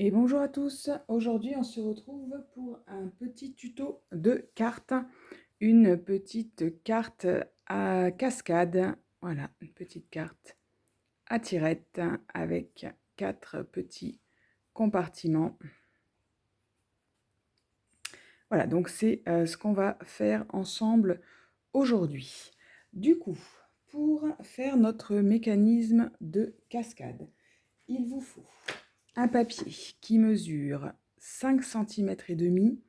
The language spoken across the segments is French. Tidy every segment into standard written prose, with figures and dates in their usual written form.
Et bonjour à tous, aujourd'hui on se retrouve pour un petit tuto de cartes, une petite carte à cascade, voilà, une petite carte à tirette avec 4 petits compartiments. Voilà, donc c'est ce qu'on va faire ensemble aujourd'hui. Du coup, pour faire notre mécanisme de cascade, il vous faut un papier qui mesure 5 cm et demi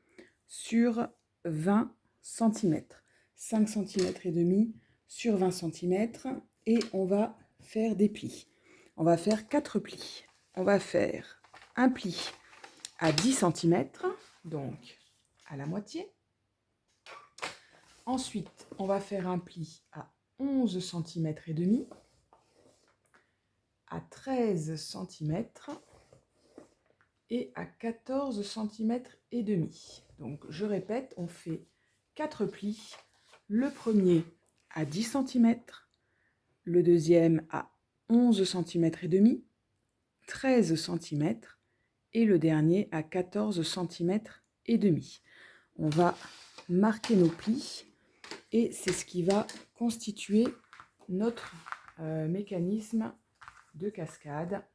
sur 20 cm. 5 cm et demi sur 20 cm et on va faire des plis. On va faire 4 plis. On va faire un pli à 10 cm, donc à la moitié. Ensuite, on va faire un pli à 11 cm et demi, à 13 cm et à 14 cm et demi. Donc je répète, on fait 4 plis. Le premier à 10 cm, le deuxième à 11 cm et demi, 13 cm et le dernier à 14 cm et demi. On va marquer nos plis et c'est ce qui va constituer notre mécanisme de cascade.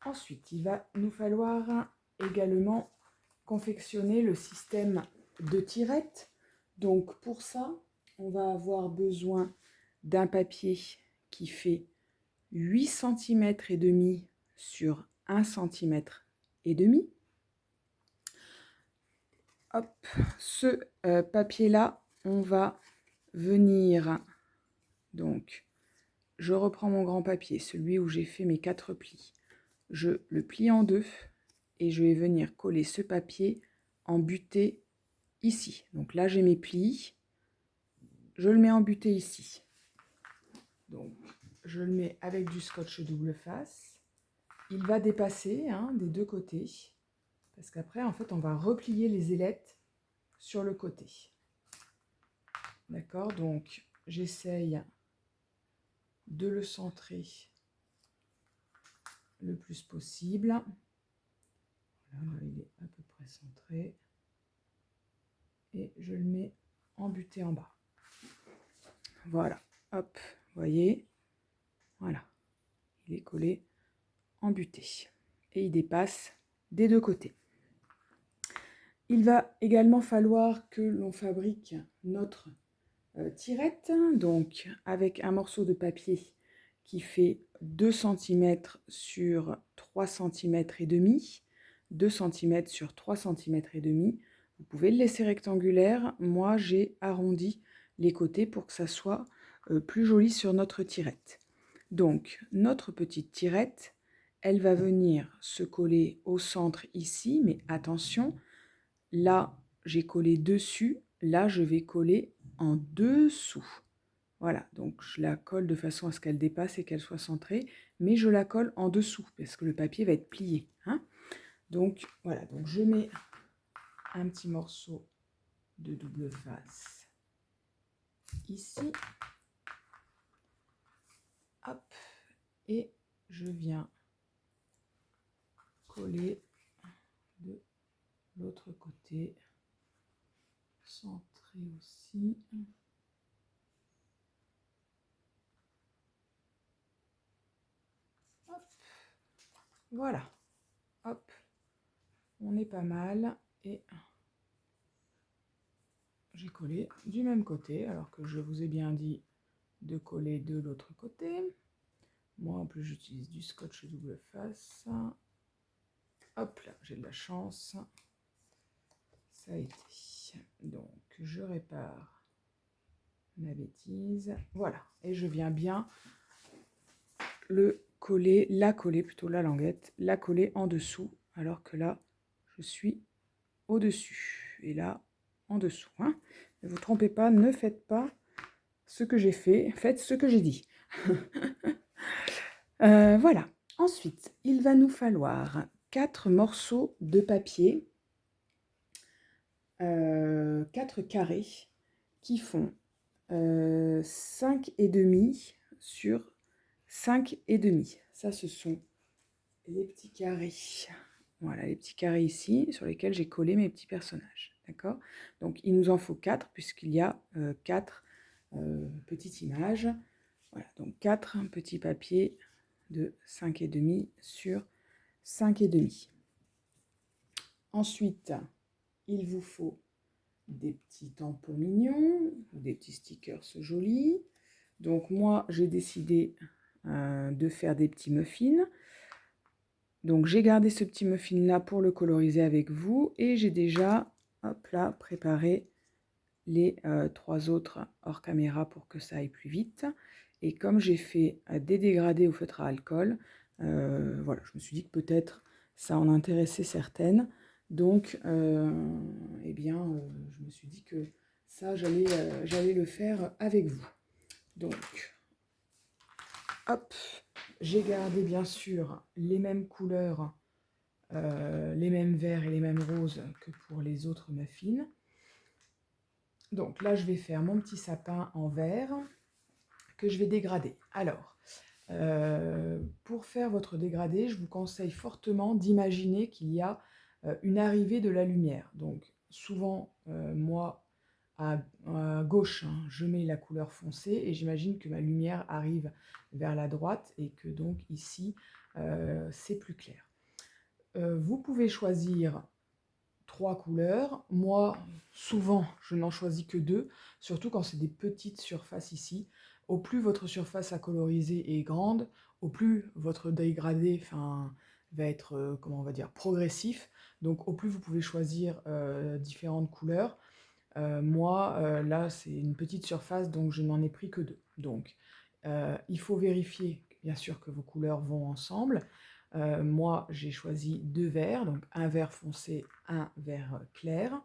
Ensuite, il va nous falloir également confectionner le système de tirette. Donc pour ça, on va avoir besoin d'un papier qui fait 8 cm et demi sur 1 cm et demi. Hop, ce papier-là, on va venir, donc je reprends mon grand papier, celui où j'ai fait mes 4 plis. Je le plie en deux et je vais venir coller ce papier en butée ici. Donc là, j'ai mes plis. Je le mets en butée ici. Donc, je le mets avec du scotch double face. Il va dépasser des deux côtés. Parce qu'après, en fait, on va replier les ailettes sur le côté. D'accord? Donc, j'essaye de le centrer le plus possible. Voilà, il est à peu près centré. Et je le mets en butée en bas. Voilà, hop, vous voyez, voilà, il est collé en butée et il dépasse des deux côtés. Il va également falloir que l'on fabrique notre tirette, donc avec un morceau de papier qui fait 2 cm sur 3 cm et demi, 2 cm sur 3 cm et demi. Vous pouvez le laisser rectangulaire, moi j'ai arrondi les côtés pour que ça soit plus joli sur notre tirette. Donc notre petite tirette, elle va venir se coller au centre ici, mais attention, là j'ai collé dessus, là je vais coller en dessous. Voilà, donc je la colle de façon à ce qu'elle dépasse et qu'elle soit centrée, mais je la colle en dessous parce que le papier va être plié. Donc voilà, donc je mets un petit morceau de double face ici. Hop, et je viens coller de l'autre côté, centré aussi. Hop, voilà, hop, on est pas mal et j'ai collé du même côté alors que je vous ai bien dit de coller de l'autre côté. Moi en plus j'utilise du scotch double face. Hop là, j'ai de la chance. Ça a été. Donc je répare ma bêtise. Voilà, et je viens bien le coller, la languette, la coller en dessous, alors que là je suis au-dessus et là en dessous. Ne vous trompez pas, ne faites pas ce que j'ai fait, faites ce que j'ai dit. Voilà. Ensuite, il va nous falloir 4 morceaux de papier 4 carrés qui font 5,5 sur 5,5. Ça, ce sont les petits carrés. Voilà, les petits carrés ici, sur lesquels j'ai collé mes petits personnages. D'accord? Donc, il nous en faut 4, puisqu'il y a 4 petites images. Voilà, donc 4 petits papiers de 5,5 sur 5,5. Ensuite, il vous faut des petits tampons mignons, des petits stickers jolis. Donc moi, j'ai décidé de faire des petits muffins. Donc j'ai gardé ce petit muffin là pour le coloriser avec vous. Et j'ai déjà, hop là, préparé les 3 autres hors caméra pour que ça aille plus vite. Et comme j'ai fait des dégradés au feutre à alcool, voilà, je me suis dit que peut-être ça en intéressait certaines. Donc, eh bien, je me suis dit que ça, j'allais le faire avec vous. Donc, hop, j'ai gardé bien sûr les mêmes couleurs, les mêmes verts et les mêmes roses que pour les autres muffins. Donc là, je vais faire mon petit sapin en verre que je vais dégrader. Alors, pour faire votre dégradé, je vous conseille fortement d'imaginer qu'il y a une arrivée de la lumière. Donc souvent, moi, à gauche, hein, je mets la couleur foncée et j'imagine que ma lumière arrive vers la droite et que donc ici, c'est plus clair. Vous pouvez choisir 3 couleurs. Moi, souvent, je n'en choisis que 2, surtout quand c'est des petites surfaces ici. Au plus votre surface à coloriser est grande, au plus votre dégradé va être, comment on va dire, progressif. Donc au plus vous pouvez choisir différentes couleurs. Moi, là, c'est une petite surface, donc je n'en ai pris que 2. Donc, il faut vérifier, bien sûr, que vos couleurs vont ensemble. Moi, j'ai choisi 2 verts, donc un vert foncé, un vert clair.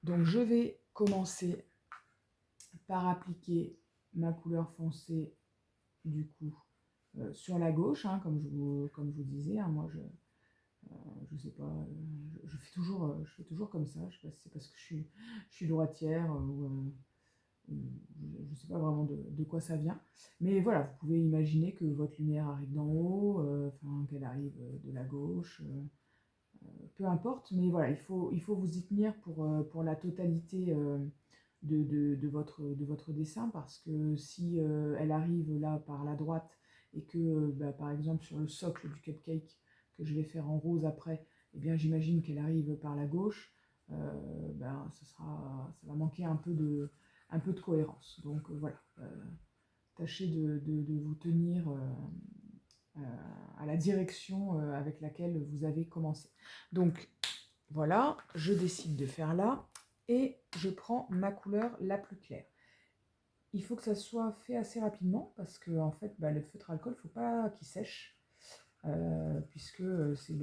Donc, je vais commencer par appliquer ma couleur foncée, du coup, sur la gauche, hein, comme je vous disais. Hein, moi, je sais pas, je fais toujours comme ça. Je sais pas si c'est parce que je suis droitière je ne sais pas vraiment de quoi ça vient. Mais voilà, vous pouvez imaginer que votre lumière arrive d'en haut, qu'elle arrive de la gauche, peu importe. Mais voilà, il faut vous y tenir pour la totalité de votre dessin, parce que si elle arrive là par la droite et que, par exemple, sur le socle du cupcake que je vais faire en rose après, eh bien, j'imagine qu'elle arrive par la gauche, ça va manquer un peu de cohérence. Donc voilà, tâchez de vous tenir à la direction avec laquelle vous avez commencé. Donc voilà, je décide de faire là et je prends ma couleur la plus claire. Il faut que ça soit fait assez rapidement parce que en fait, le feutre à alcool, il ne faut pas qu'il sèche. Puisque c'est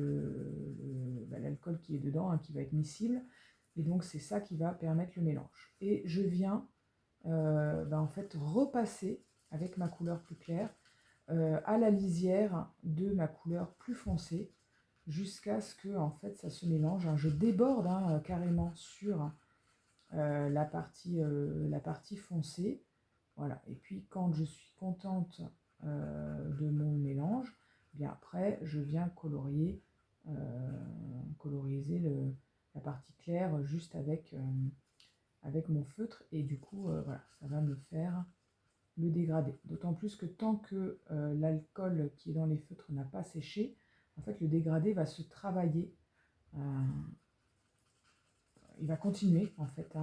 l'alcool qui est dedans, hein, qui va être miscible, et donc c'est ça qui va permettre le mélange. Et je viens en fait repasser avec ma couleur plus claire à la lisière de ma couleur plus foncée jusqu'à ce que en fait ça se mélange. Hein. Je déborde carrément sur la partie foncée. Voilà. Et puis quand je suis contente de mon mélange, bien après je viens coloriser la partie claire juste avec mon feutre, et du coup voilà, ça va me faire le dégradé. D'autant plus que tant que l'alcool qui est dans les feutres n'a pas séché, en fait le dégradé va se travailler, il va continuer en fait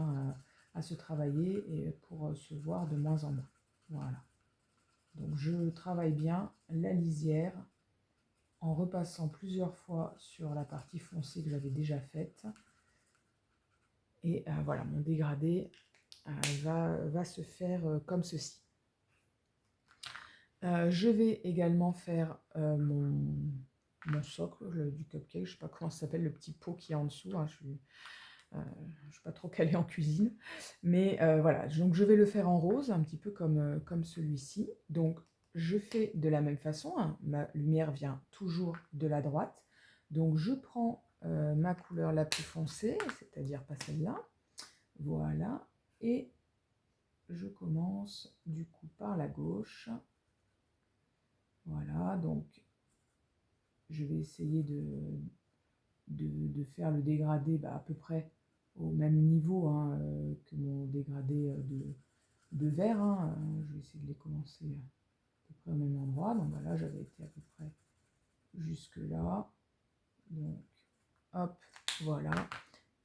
à se travailler et pour se voir de moins en moins. Voilà. Donc je travaille bien la lisière en repassant plusieurs fois sur la partie foncée que j'avais déjà faite. Et voilà, mon dégradé va se faire comme ceci. Je vais également faire mon socle du cupcake. Je ne sais pas comment ça s'appelle, le petit pot qui est en dessous. Hein, je ne suis pas trop calée en cuisine. Mais voilà, donc je vais le faire en rose, un petit peu comme celui-ci. Donc je fais de la même façon. Hein, ma lumière vient toujours de la droite. Donc je prends ma couleur la plus foncée, c'est-à-dire pas celle-là. Voilà. Et je commence du coup par la gauche. Voilà, donc je vais essayer de faire le dégradé à peu près au même niveau hein, que mon dégradé de vert. Hein. Je vais essayer de les commencer à peu près au même endroit. Donc voilà, j'avais été à peu près jusque là. Donc hop, voilà.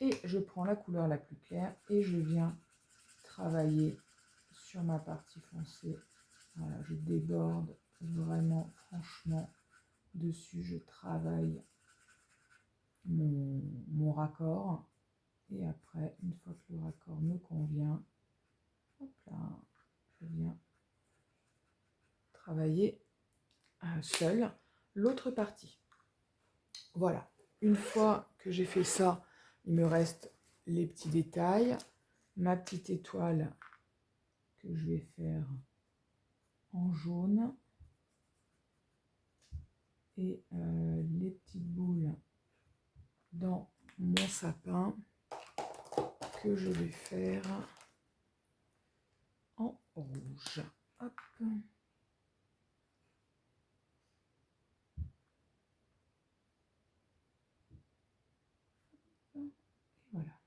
Et je prends la couleur la plus claire et je viens travailler sur ma partie foncée. Voilà, je déborde vraiment franchement dessus. Je travaille mon raccord. Et après, une fois que le raccord me convient, hop là, je viens travailler seul l'autre partie. Voilà. Une fois que j'ai fait ça, il me reste les petits détails. Ma petite étoile que je vais faire en jaune. Et les petites boules dans mon sapin que je vais faire en rouge. Hop. Et voilà.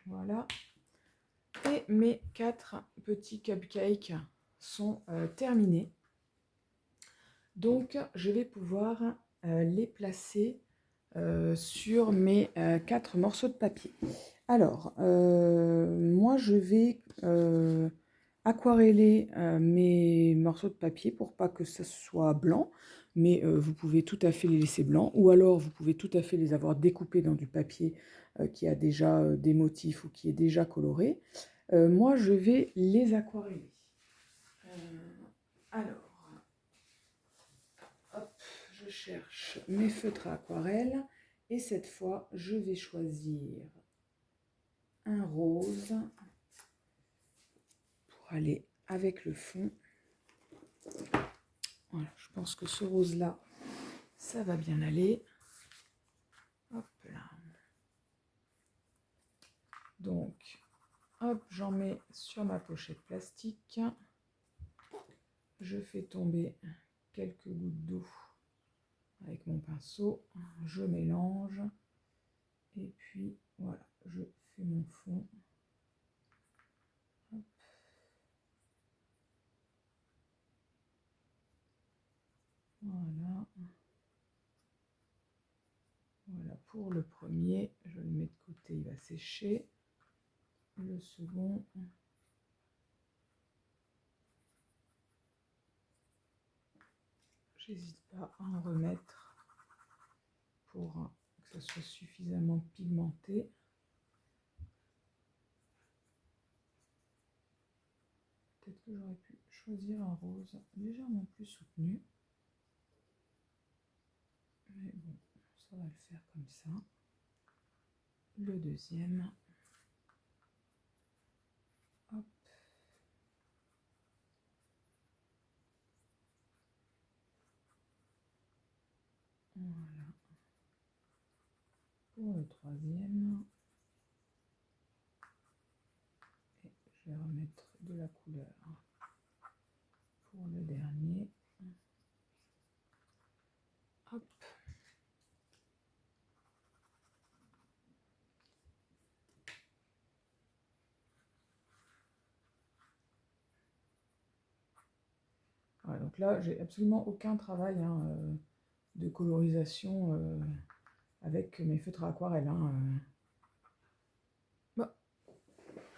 Voilà. Et mes 4 petits cupcakes sont terminés. Donc, je vais pouvoir les placer sur mes 4 morceaux de papier. Alors, moi, je vais aquareller mes morceaux de papier pour pas que ça soit blanc. Mais vous pouvez tout à fait les laisser blancs. Ou alors, vous pouvez tout à fait les avoir découpés dans du papier qui a déjà des motifs ou qui est déjà coloré. Moi, je vais les aquareller. Alors, hop, je cherche mes feutres à aquarelle. Et cette fois, je vais choisir un rose pour aller avec le fond. Voilà, je pense que ce rose-là, ça va bien aller. Hop là. Donc, hop, j'en mets sur ma pochette plastique. Je fais tomber quelques gouttes d'eau avec mon pinceau. Je mélange. Et puis, voilà, je fais mon fond. Hop. Voilà. Voilà pour le premier. Je le mets de côté, il va sécher. Le second. J'hésite pas à en remettre pour que ça soit suffisamment pigmenté. Peut-être que j'aurais pu choisir un rose légèrement plus soutenu. Mais bon, ça va le faire comme ça. Le deuxième. Hop. Voilà. Pour le troisième. Et je vais remettre de la couleur pour le dernier. Hop. Voilà, donc là, j'ai absolument aucun travail de colorisation avec mes feutres à aquarelle. Bah,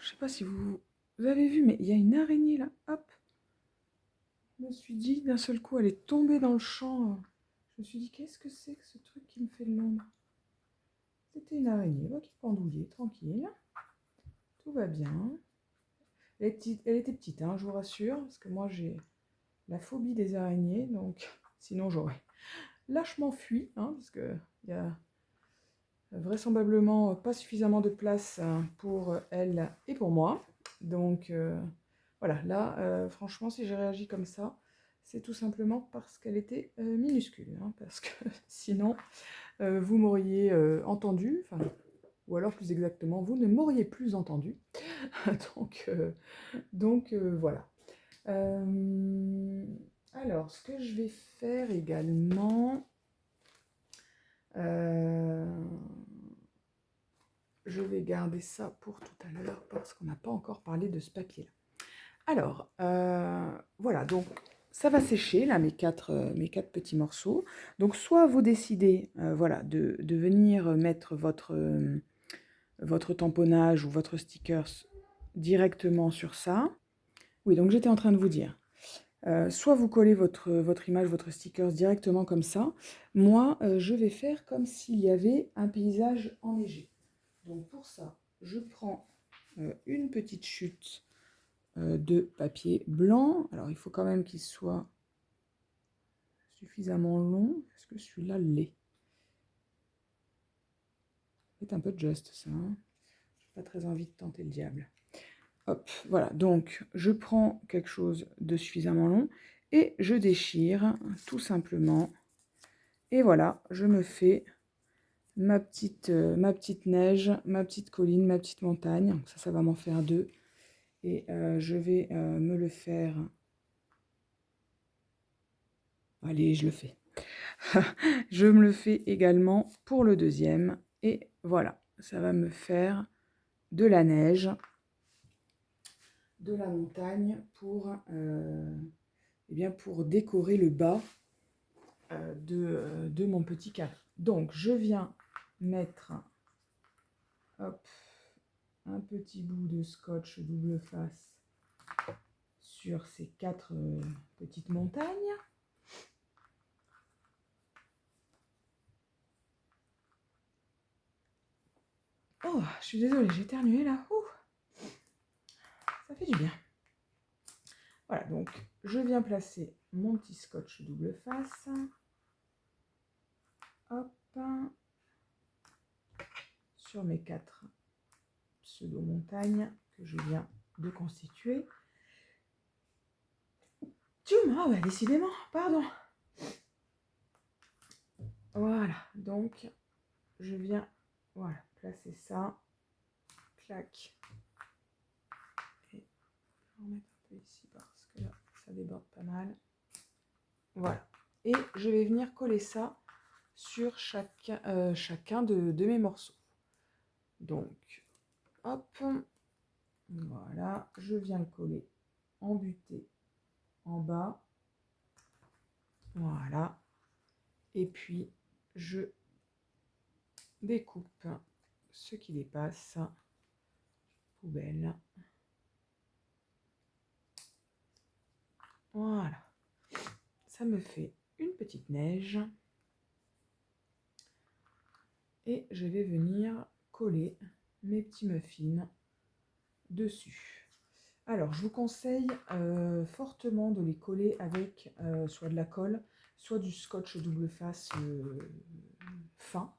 je sais pas si vous avez vu, mais il y a une araignée là. Hop. Je me suis dit, d'un seul coup, elle est tombée dans le champ. Je me suis dit, qu'est-ce que c'est que ce truc qui me fait de l'ombre? C'était une araignée qui pendouillait, tranquille. Tout va bien. Elle était petite, hein, je vous rassure, parce que moi j'ai la phobie des araignées, donc sinon j'aurais lâchement fui, hein, parce qu'il y a vraisemblablement pas suffisamment de place pour elle et pour moi. Donc voilà, là franchement si j'ai réagi comme ça, c'est tout simplement parce qu'elle était minuscule, hein, parce que sinon, vous m'auriez entendu, enfin, ou alors plus exactement, vous ne m'auriez plus entendu. donc voilà. Alors, ce que je vais faire également, je vais garder ça pour tout à l'heure parce qu'on n'a pas encore parlé de ce papier-là. Alors, voilà, donc ça va sécher, là, mes quatre petits morceaux. Donc, soit vous décidez, voilà, de venir mettre votre tamponnage ou votre stickers directement sur ça. Oui, donc j'étais en train de vous dire. Soit vous collez votre image, votre stickers directement comme ça. Moi, je vais faire comme s'il y avait un paysage enneigé. Donc pour ça, je prends une petite chute de papier blanc. Alors il faut quand même qu'il soit suffisamment long. Est-ce que celui-là l'est? C'est un peu juste ça. Hein, j'ai pas très envie de tenter le diable. Hop, voilà. Donc je prends quelque chose de suffisamment long et je déchire tout simplement. Et voilà, je me fais ma petite neige, ma petite colline, ma petite montagne. Ça va m'en faire deux. Et je vais me le faire. Allez, je le fais. Je me le fais également pour le deuxième. Et voilà, ça va me faire de la neige, de la montagne pour, eh bien pour décorer le bas de mon petit cadre. Donc, je viens mettre hop, un petit bout de scotch double face sur ces quatre petites montagnes. Oh, je suis désolée, j'ai éternué là. Ouh, ça fait du bien. Voilà, donc je viens placer mon petit scotch double face. Hop, sur mes quatre pseudo-montagnes que je viens de constituer. Tchoum, ah ouais, décidément, pardon. Voilà, donc je viens voilà, placer ça. Clac. Et je vais remettre un peu ici parce que là, ça déborde pas mal. Voilà. Et je vais venir coller ça sur chacun de mes morceaux. Donc, hop, voilà, je viens le coller en butée en bas. Voilà. Et puis, je découpe ce qui dépasse. Poubelle. Voilà. Ça me fait une petite neige. Et je vais venir coller mes petits muffins dessus. Alors, je vous conseille fortement de les coller avec soit de la colle, soit du scotch double face fin.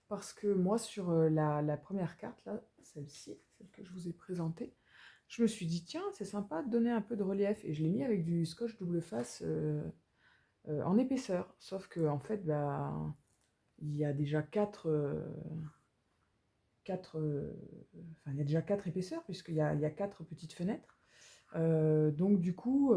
Parce que moi, sur la première carte, là, celle-ci, celle que je vous ai présentée, je me suis dit, tiens, c'est sympa de donner un peu de relief. Et je l'ai mis avec du scotch double face en épaisseur. Sauf que, en fait, bah, il y a déjà il y a déjà 4 épaisseurs, puisqu'il y a 4 petites fenêtres. Donc du coup,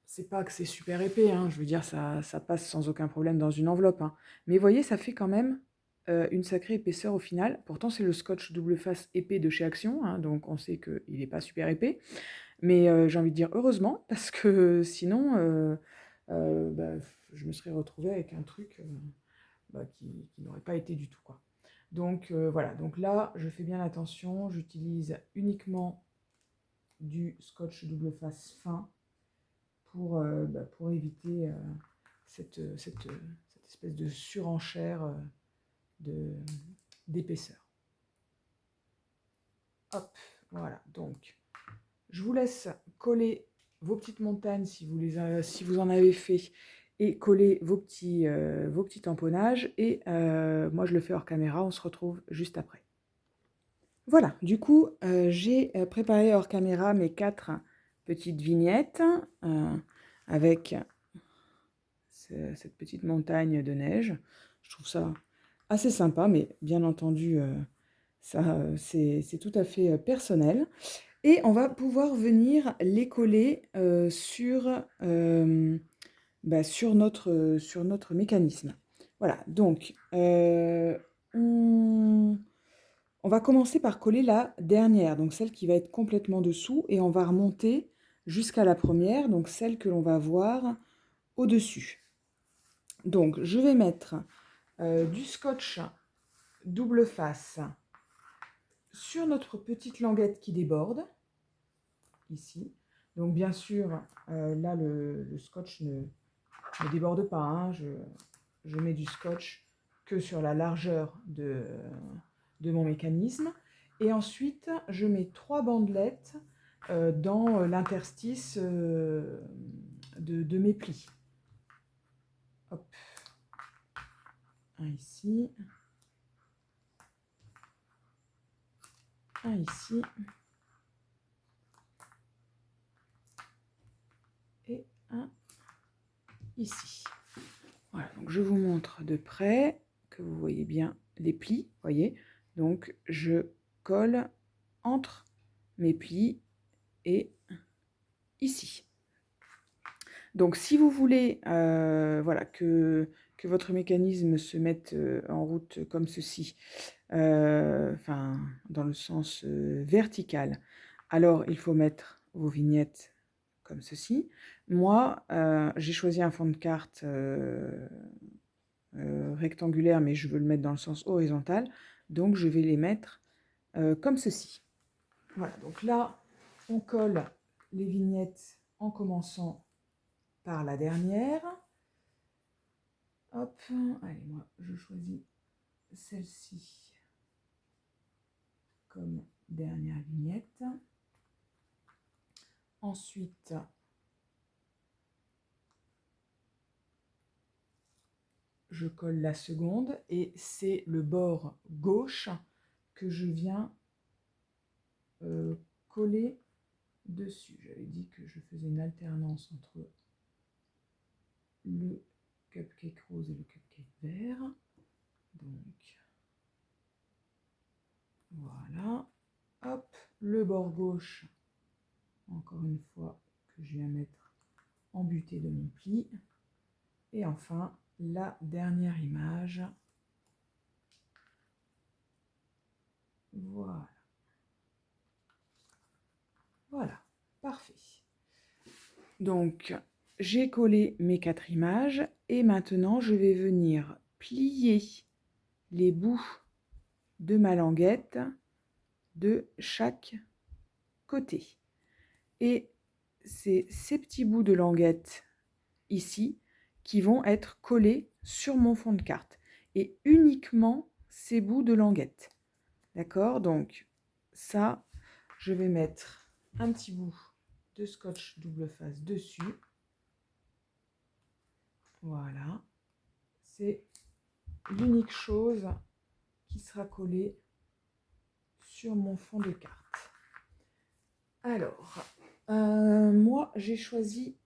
c'est pas que c'est super épais, hein, je veux dire, ça passe sans aucun problème dans une enveloppe. Hein. Mais vous voyez, ça fait quand même une sacrée épaisseur au final. Pourtant, c'est le scotch double face épais de chez Action, hein, donc on sait qu'il n'est pas super épais. Mais j'ai envie de dire heureusement, parce que sinon, bah, je me serais retrouvée avec un truc qui n'aurait pas été du tout, quoi. Donc voilà, donc là, je fais bien attention, j'utilise uniquement du scotch double face fin pour éviter cette espèce de surenchère d'épaisseur. Hop, voilà, donc je vous laisse coller vos petites montagnes si vous en avez fait et coller vos petits tamponnages. Et moi, je le fais hors caméra, on se retrouve juste après. Voilà, du coup, j'ai préparé hors caméra mes 4 petites vignettes. avec cette petite montagne de neige. Je trouve ça assez sympa, mais bien entendu, ça, c'est tout à fait personnel. Et on va pouvoir venir les coller sur notre mécanisme. Voilà, donc on va commencer par coller la dernière, donc celle qui va être complètement dessous, et on va remonter jusqu'à la première, donc celle que l'on va voir au-dessus. Donc je vais mettre du scotch double face sur notre petite languette qui déborde, ici. Donc bien sûr, là le scotch ne déborde pas, hein. Je mets du scotch que sur la largeur de mon mécanisme. Et ensuite, je mets 3 bandelettes dans l'interstice de mes plis. Hop. Un ici. Un ici. Et un ici. Voilà, donc je vous montre de près que vous voyez bien les plis, voyez. Donc je colle entre mes plis et ici. Donc si vous voulez voilà, que votre mécanisme se mette en route comme ceci, enfin dans le sens vertical, alors il faut mettre vos vignettes comme ceci. Moi, j'ai choisi un fond de carte rectangulaire, mais je veux le mettre dans le sens horizontal, donc je vais les mettre comme ceci. Voilà, donc là, on colle les vignettes en commençant par la dernière. Hop, allez, moi, je choisis celle-ci comme dernière vignette. Ensuite, je colle la seconde et c'est le bord gauche que je viens coller dessus. J'avais dit que je faisais une alternance entre le cupcake rose et le cupcake vert. Donc, voilà. Hop, le bord gauche, encore une fois, que je viens mettre en butée de mon pli. Et enfin, la dernière image. Voilà. Voilà, parfait. Donc, j'ai collé mes 4 images et maintenant, je vais venir plier les bouts de ma languette de chaque côté. Et c'est ces petits bouts de languette ici qui vont être collés sur mon fond de carte. Et uniquement ces bouts de languette. D'accord? Donc, ça, je vais mettre un petit bout de scotch double face dessus. Voilà. C'est l'unique chose qui sera collée sur mon fond de carte. Alors, moi, j'ai choisi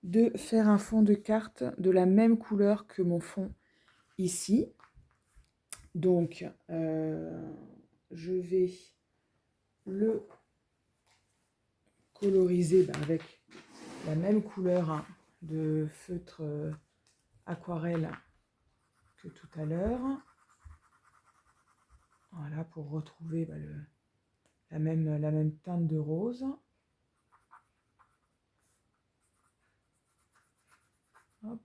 de faire un fond de carte de la même couleur que mon fond ici. Donc, je vais le coloriser avec la même couleur, hein, de feutre aquarelle que tout à l'heure. Voilà, pour retrouver la même teinte de rose. Hop.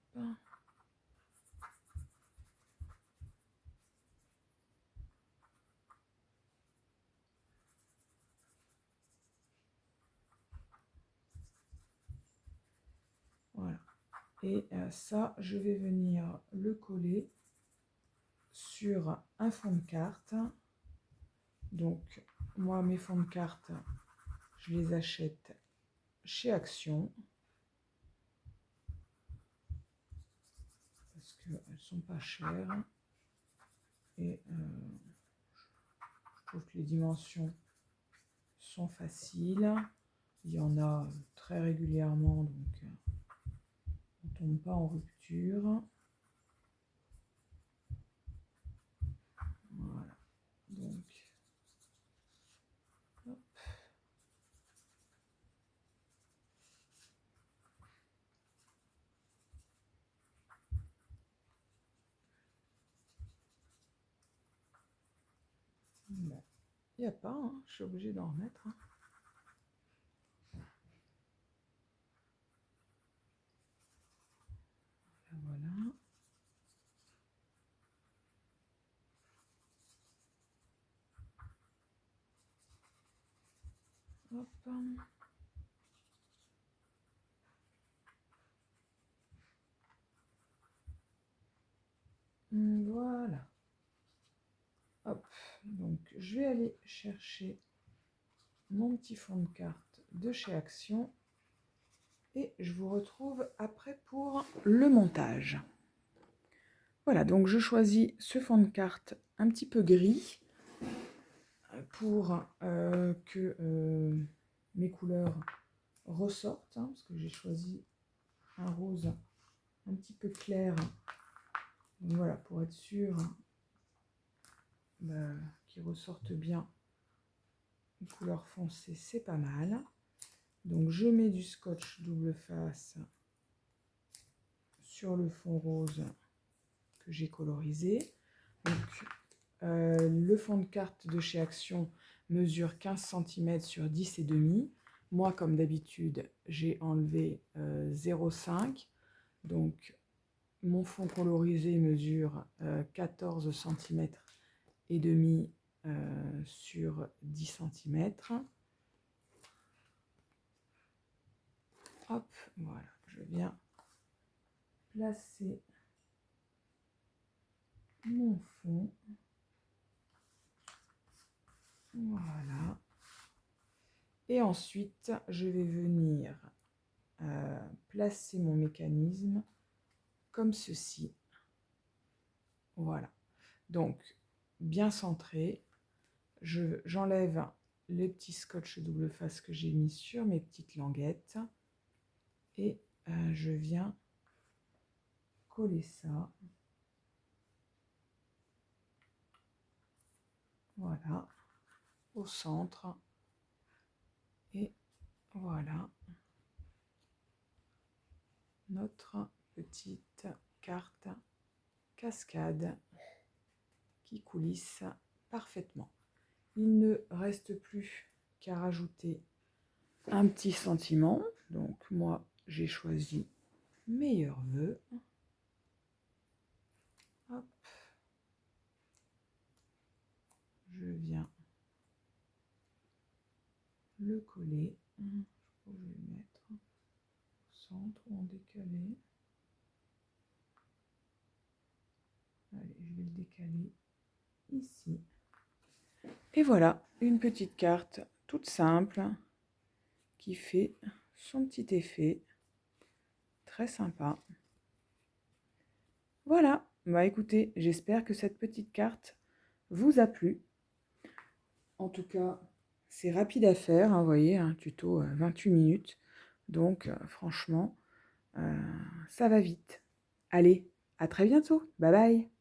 Voilà. Et ça, je vais venir le coller sur un fond de carte. Donc, moi, mes fonds de carte, je les achète chez Action. Parce qu'elles sont pas chères. Et je trouve que les dimensions sont faciles. Il y en a très régulièrement, donc tombe pas en rupture. Voilà. Donc, hop. Il n'y a pas, hein, je suis obligée d'en remettre. Hein. Voilà. Hop. Voilà. Hop. Donc, je vais aller chercher mon petit fond de carte de chez Action. Et je vous retrouve après pour le montage. Voilà, donc je choisis ce fond de carte un petit peu gris pour que mes couleurs ressortent, hein, parce que j'ai choisi un rose un petit peu clair. Donc voilà, pour être sûr qu'il ressorte bien. Une couleur foncée, c'est pas mal. Donc je mets du scotch double face sur le fond rose que j'ai colorisé. Donc, le fond de carte de chez Action mesure 15 cm sur 10,5. Moi, comme d'habitude, j'ai enlevé 0,5. Donc, mon fond colorisé mesure 14 cm et demi sur 10 cm. Hop, voilà, je viens placer mon fond. Voilà. Et ensuite, je vais venir placer mon mécanisme comme ceci. Voilà. Donc, bien centré. J'enlève les petits scotch double face que j'ai mis sur mes petites languettes. Et je viens coller ça. Voilà. Au centre. Et voilà. Notre petite carte cascade qui coulisse parfaitement. Il ne reste plus qu'à rajouter un petit sentiment. Donc moi, j'ai choisi Meilleurs vœux. Hop. Je viens le coller. Je vais le mettre au centre ou en décalé. Allez, je vais le décaler ici. Et voilà, une petite carte toute simple qui fait son petit effet. Très sympa. Voilà, bah écoutez, j'espère que cette petite carte vous a plu. En tout cas, c'est rapide à faire, hein, vous voyez, un tuto 28 minutes. Donc, franchement, ça va vite. Allez, à très bientôt. Bye bye.